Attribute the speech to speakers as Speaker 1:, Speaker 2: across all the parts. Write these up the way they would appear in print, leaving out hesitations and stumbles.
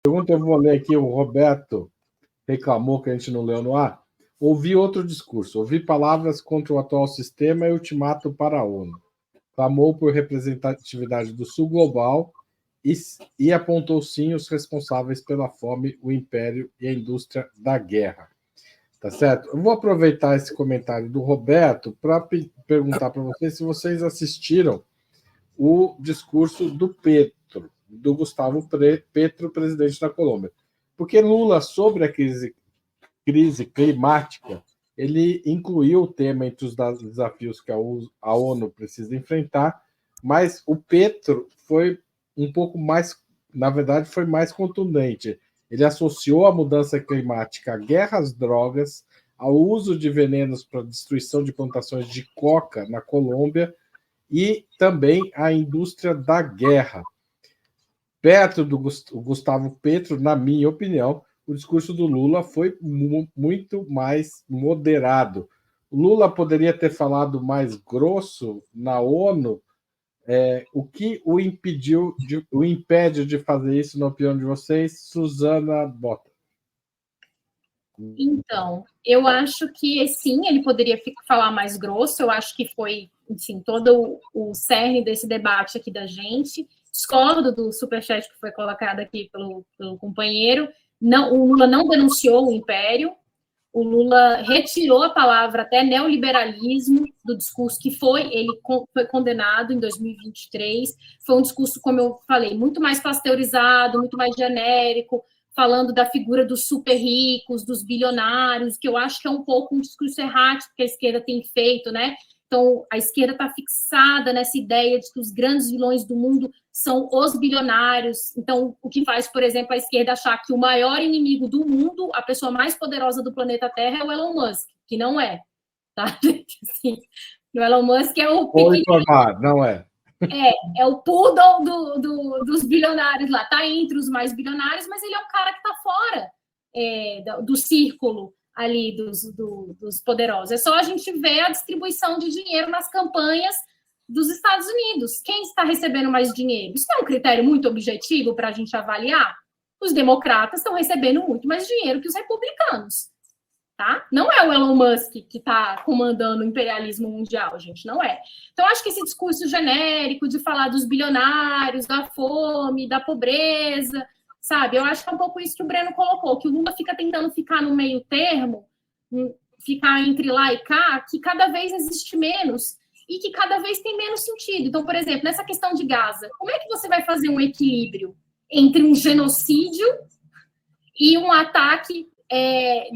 Speaker 1: Pergunta, eu vou ler aqui, o Roberto reclamou que a gente não leu no ar. Ouvi outro discurso, ouvi palavras contra o atual sistema e ultimato para a ONU. Clamou por representatividade do Sul global e apontou sim os responsáveis pela fome, o império e a indústria da guerra. Tá certo? Eu vou aproveitar esse comentário do Roberto para perguntar para vocês se vocês assistiram o discurso do Petro, do Gustavo Petro, presidente da Colômbia. Porque Lula, sobre a crise climática, ele incluiu o tema entre os desafios que a ONU precisa enfrentar, mas o Petro foi um pouco mais, na verdade, foi mais contundente. Ele associou a mudança climática à guerra às drogas, ao uso de venenos para destruição de plantações de coca na Colômbia e também à indústria da guerra. Perto do Gustavo Petro, na minha opinião, o discurso do Lula foi muito mais moderado. O Lula poderia ter falado mais grosso na ONU. O que o impede de fazer isso, na opinião de vocês, Suzana Bota?
Speaker 2: Então, eu acho que sim, ele poderia falar mais grosso. Eu acho que foi, enfim, todo o cerne desse debate aqui da gente. Discordo do superchat que foi colocado aqui pelo companheiro. Não, o Lula não denunciou o império. O Lula retirou a palavra até neoliberalismo do discurso que ele foi condenado em 2023. Foi um discurso, como eu falei, muito mais pasteurizado, muito mais genérico, falando da figura dos super ricos, dos bilionários, que eu acho que é um pouco um discurso errático que a esquerda tem feito, né? Então, a esquerda está fixada nessa ideia de que os grandes vilões do mundo são os bilionários. Então, o que faz, por exemplo, a esquerda achar que o maior inimigo do mundo, a pessoa mais poderosa do planeta Terra, é o Elon Musk, que não é. Tá? Assim, o Elon Musk é o
Speaker 1: informar, não é.
Speaker 2: É o poodle dos bilionários lá. Está entre os mais bilionários, mas ele é um cara que está fora do círculo ali dos poderosos. É só a gente ver a distribuição de dinheiro nas campanhas dos Estados Unidos. Quem está recebendo mais dinheiro? Isso é um critério muito objetivo para a gente avaliar? Os democratas estão recebendo muito mais dinheiro que os republicanos. Tá? Não é o Elon Musk que está comandando o imperialismo mundial, gente, não é. Então, acho que esse discurso genérico de falar dos bilionários, da fome, da pobreza, sabe? Eu acho que é um pouco isso que o Breno colocou, que o Lula fica tentando ficar no meio termo, ficar entre lá e cá, que cada vez existe menos e que cada vez tem menos sentido. Então, por exemplo, nessa questão de Gaza, como é que você vai fazer um equilíbrio entre um genocídio e um ataque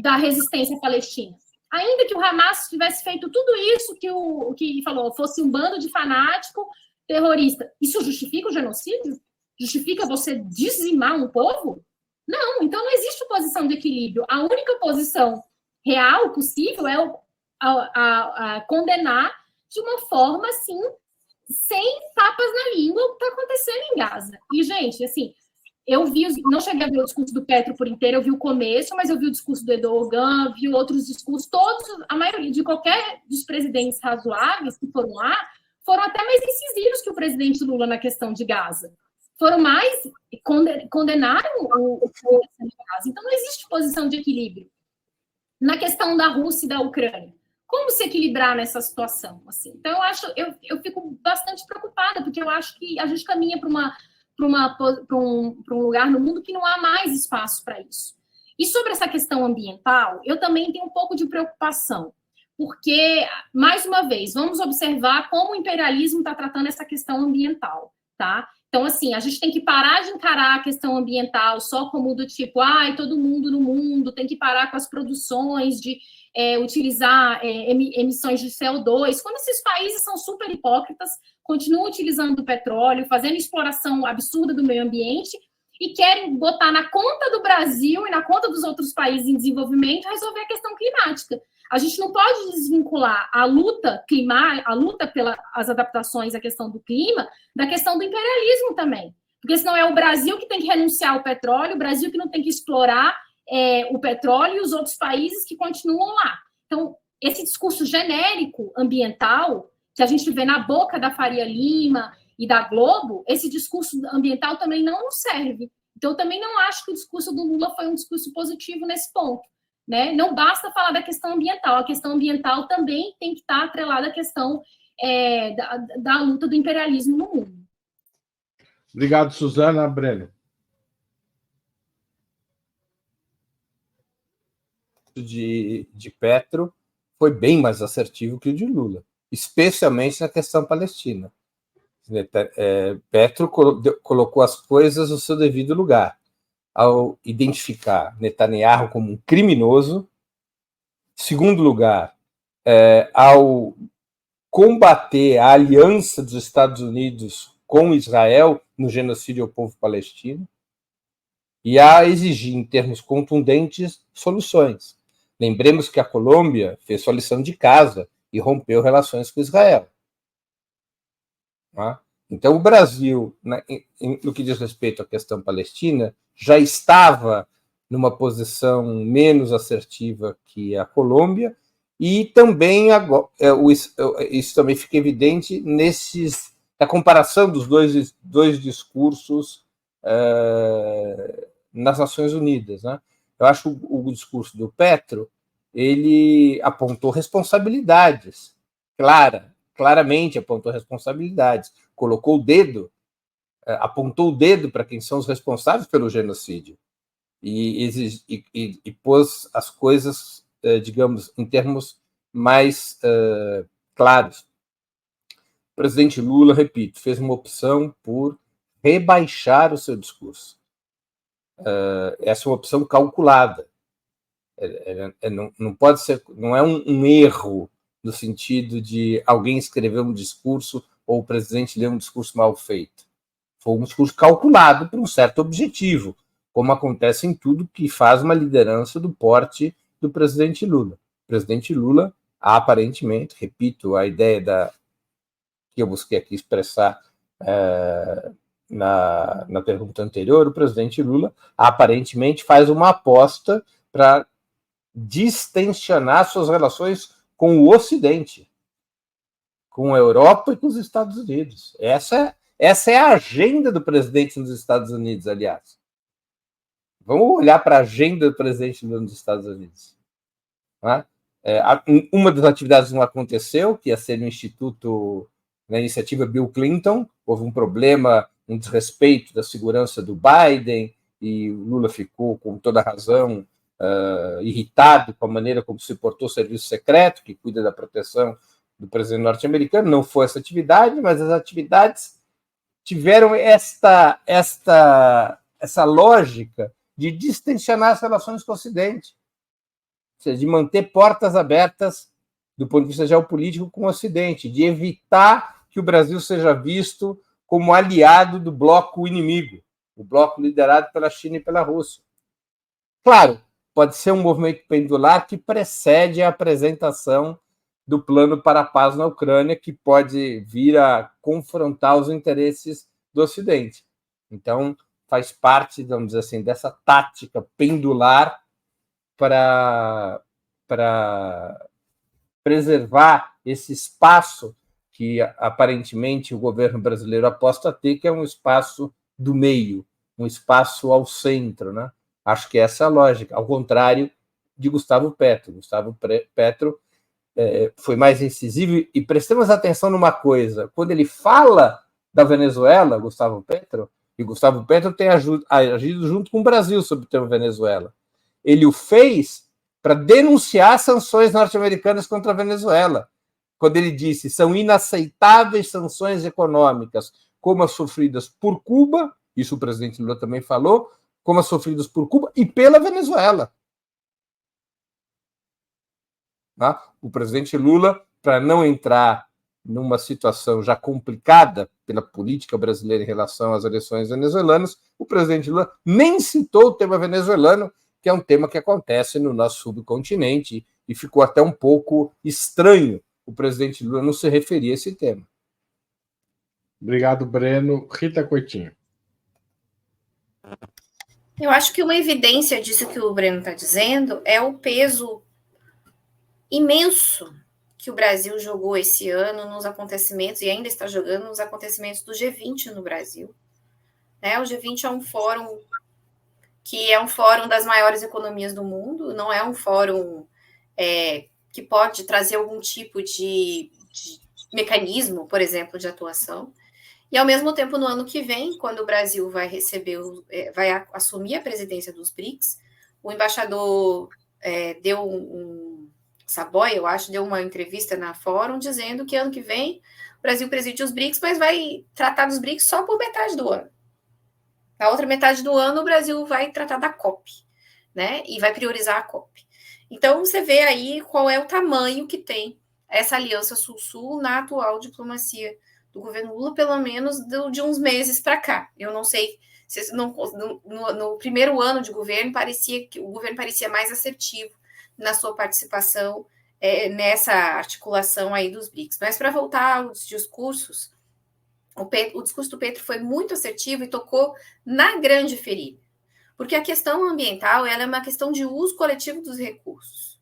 Speaker 2: da resistência palestina? Ainda que o Hamas tivesse feito tudo isso que o que falou, fosse um bando de fanático terrorista, isso justifica o genocídio? Justifica você dizimar um povo? Não, então não existe posição de equilíbrio. A única posição real possível é condenar de uma forma, assim, sem tapas na língua o que está acontecendo em Gaza. E, gente, assim, eu não cheguei a ver o discurso do Petro por inteiro, eu vi o começo, mas eu vi o discurso do Erdogan, vi outros discursos, todos, a maioria de qualquer dos presidentes razoáveis que foram lá, foram até mais incisivos que o presidente Lula na questão de Gaza. Foram mais, condenaram o de Gaza. Então, não existe posição de equilíbrio. Na questão da Rússia e da Ucrânia, como se equilibrar nessa situação? Assim? Então, eu fico bastante preocupada, porque eu acho que a gente caminha para um lugar no mundo que não há mais espaço para isso. E sobre essa questão ambiental, eu também tenho um pouco de preocupação, porque, mais uma vez, vamos observar como o imperialismo está tratando essa questão ambiental, tá? Então, assim, a gente tem que parar de encarar a questão ambiental só como do tipo, todo mundo no mundo tem que parar com as produções de utilizar emissões de CO2, quando esses países são super hipócritas, continuam utilizando o petróleo, fazendo exploração absurda do meio ambiente e querem botar na conta do Brasil e na conta dos outros países em desenvolvimento resolver a questão climática. A gente não pode desvincular a luta pelas adaptações à questão do clima da questão do imperialismo também. Porque senão é o Brasil que tem que renunciar ao petróleo, o Brasil que não tem que explorar o petróleo e os outros países que continuam lá. Então, esse discurso genérico ambiental que a gente vê na boca da Faria Lima e da Globo, esse discurso ambiental também não nos serve. Então, eu também não acho que o discurso do Lula foi um discurso positivo nesse ponto. Né? Não basta falar da questão ambiental, a questão ambiental também tem que estar atrelada à questão da luta do imperialismo no mundo.
Speaker 1: Obrigado, Suzana. Breno.
Speaker 3: De Petro foi bem mais assertivo que o de Lula, especialmente na questão palestina. Petro colocou as coisas no seu devido lugar, ao identificar Netanyahu como um criminoso. Segundo lugar, ao combater a aliança dos Estados Unidos com Israel no genocídio ao povo palestino e a exigir, em termos contundentes, soluções. Lembremos que a Colômbia fez sua lição de casa e rompeu relações com Israel. Então, o Brasil, no que diz respeito à questão palestina, já estava numa posição menos assertiva que a Colômbia, e também isso também fica evidente na comparação dos dois discursos nas Nações Unidas. Né? Eu acho que o discurso do Petro ele apontou responsabilidades, claramente apontou responsabilidades, colocou o dedo, apontou o dedo para quem são os responsáveis pelo genocídio e pôs as coisas, digamos, em termos mais claros. O presidente Lula, repito, fez uma opção por rebaixar o seu discurso. Essa é uma opção calculada. Não pode ser, não é um erro no sentido de alguém escrever um discurso ou o presidente ler um discurso mal feito. Foi um discurso calculado para um certo objetivo, como acontece em tudo que faz uma liderança do porte do presidente Lula. O presidente Lula, aparentemente, repito, a ideia que eu busquei aqui expressar na pergunta anterior, o presidente Lula aparentemente faz uma aposta para distensionar suas relações com o Ocidente, com a Europa e com os Estados Unidos. Essa é a agenda do presidente nos Estados Unidos, aliás. Vamos olhar para a agenda do presidente nos Estados Unidos. Né? Uma das atividades não aconteceu, que ia ser no Instituto, na iniciativa Bill Clinton. Houve um problema, um desrespeito da segurança do Biden, e o Lula ficou, com toda razão, irritado com a maneira como se portou o serviço secreto, que cuida da proteção do presidente norte-americano. Não foi essa atividade, mas as atividades tiveram essa lógica de distensionar as relações com o Ocidente, ou seja, de manter portas abertas do ponto de vista geopolítico com o Ocidente, de evitar que o Brasil seja visto como aliado do bloco inimigo, o bloco liderado pela China e pela Rússia. Claro, pode ser um movimento pendular que precede a apresentação do plano para a paz na Ucrânia, que pode vir a confrontar os interesses do Ocidente. Então, faz parte, vamos dizer assim, dessa tática pendular para preservar esse espaço que, aparentemente, o governo brasileiro aposta a ter, que é um espaço do meio, um espaço ao centro, né? Acho que essa é a lógica, ao contrário de Gustavo Petro. Gustavo Petro foi mais incisivo, e prestemos atenção numa coisa: quando ele fala da Venezuela, Gustavo Petro tem agido junto com o Brasil sobre o tema Venezuela. Ele o fez para denunciar sanções norte-americanas contra a Venezuela, quando ele disse: são inaceitáveis sanções econômicas como as sofridas por Cuba, isso o presidente Lula também falou, como as sofridas por Cuba e pela Venezuela. O presidente Lula, para não entrar numa situação já complicada pela política brasileira em relação às eleições venezuelanas, o presidente Lula nem citou o tema venezuelano, que é um tema que acontece no nosso subcontinente, e ficou até um pouco estranho o presidente Lula não se referir a esse tema.
Speaker 1: Obrigado, Breno. Rita Coutinho.
Speaker 4: Eu acho que uma evidência disso que o Breno está dizendo é o peso imenso que o Brasil jogou esse ano nos acontecimentos, e ainda está jogando nos acontecimentos do G20 no Brasil. O G20 é um fórum que é um fórum das maiores economias do mundo, não é um fórum que pode trazer algum tipo de mecanismo, por exemplo, de atuação. E, ao mesmo tempo, no ano que vem, quando o Brasil vai assumir a presidência dos BRICS, o embaixador Saboia, eu acho, deu uma entrevista na Fórum dizendo que ano que vem o Brasil preside os BRICS, mas vai tratar dos BRICS só por metade do ano. Na outra metade do ano, o Brasil vai tratar da COP, né? E vai priorizar a COP. Então, você vê aí qual é o tamanho que tem essa aliança Sul-Sul na atual diplomacia do governo Lula, pelo menos de uns meses para cá. Eu não sei se no primeiro ano de governo parecia que o governo parecia mais assertivo na sua participação nessa articulação aí dos BRICS. Mas para voltar aos discursos, o discurso do Petro foi muito assertivo e tocou na grande ferida, porque a questão ambiental ela é uma questão de uso coletivo dos recursos.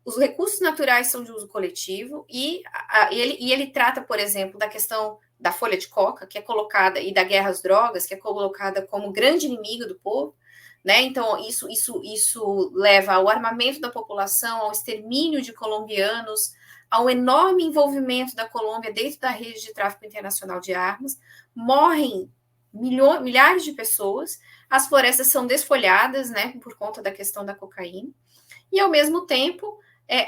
Speaker 4: Os recursos naturais são de uso coletivo e ele trata, por exemplo, da questão da folha de coca, que é colocada, e da guerra às drogas, que é colocada como grande inimigo do povo, né? Então, isso leva ao armamento da população, ao extermínio de colombianos, ao enorme envolvimento da Colômbia dentro da rede de tráfico internacional de armas. Morrem milhares de pessoas, as florestas são desfolhadas, né, por conta da questão da cocaína, e, ao mesmo tempo,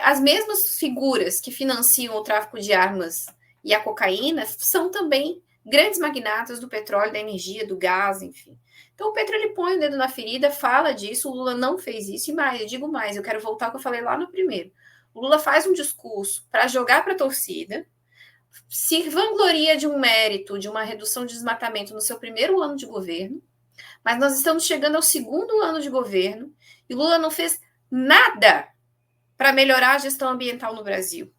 Speaker 4: as mesmas figuras que financiam o tráfico de armas e a cocaína são também grandes magnatas do petróleo, da energia, do gás, enfim. Então, o Petro ele põe o dedo na ferida, fala disso, o Lula não fez isso, e mais, eu digo mais, eu quero voltar ao que eu falei lá no primeiro. O Lula faz um discurso para jogar para a torcida, se vangloria de um mérito, de uma redução de desmatamento no seu primeiro ano de governo, mas nós estamos chegando ao segundo ano de governo e Lula não fez nada para melhorar a gestão ambiental no Brasil.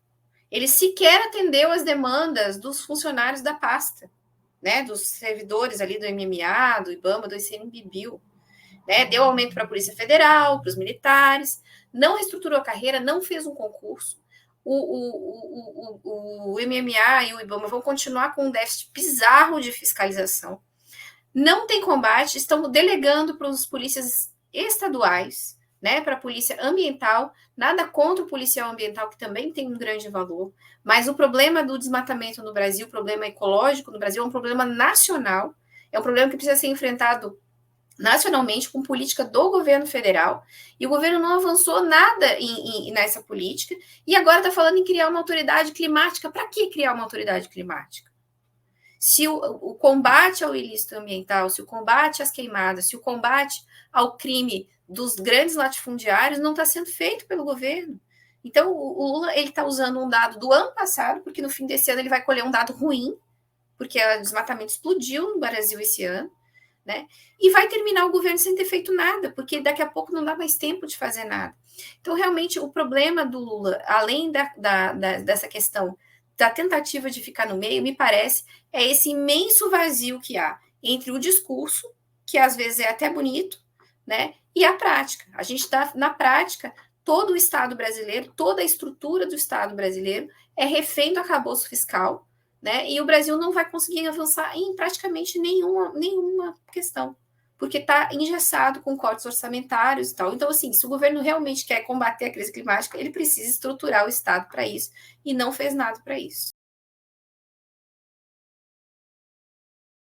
Speaker 4: Ele sequer atendeu às demandas dos funcionários da pasta, né, dos servidores ali do MMA, do IBAMA, do ICMBio, né, deu aumento para a Polícia Federal, para os militares, não reestruturou a carreira, não fez um concurso. O MMA e o IBAMA vão continuar com um déficit bizarro de fiscalização. Não tem combate, estão delegando para os polícias estaduais, né, para a polícia ambiental, nada contra o policial ambiental, que também tem um grande valor, mas o problema do desmatamento no Brasil, o problema ecológico no Brasil, é um problema nacional, é um problema que precisa ser enfrentado nacionalmente, com política do governo federal, e o governo não avançou nada nessa política, e agora está falando em criar uma autoridade climática. Para que criar uma autoridade climática? Se o combate ao ilícito ambiental, se o combate às queimadas, se o combate ao crime dos grandes latifundiários não está sendo feito pelo governo. Então, o Lula está usando um dado do ano passado, porque no fim desse ano ele vai colher um dado ruim, porque o desmatamento explodiu no Brasil esse ano, né? E vai terminar o governo sem ter feito nada, porque daqui a pouco não dá mais tempo de fazer nada. Então, realmente, o problema do Lula, além dessa questão da tentativa de ficar no meio, me parece, é esse imenso vazio que há entre o discurso, que às vezes é até bonito, né, e a prática. A gente está, na prática, todo o Estado brasileiro, toda a estrutura do Estado brasileiro é refém do arcabouço fiscal, né, e o Brasil não vai conseguir avançar em praticamente nenhuma questão, porque está engessado com cortes orçamentários e tal. Então, assim, se o governo realmente quer combater a crise climática, ele precisa estruturar o Estado para isso, e não fez nada para isso.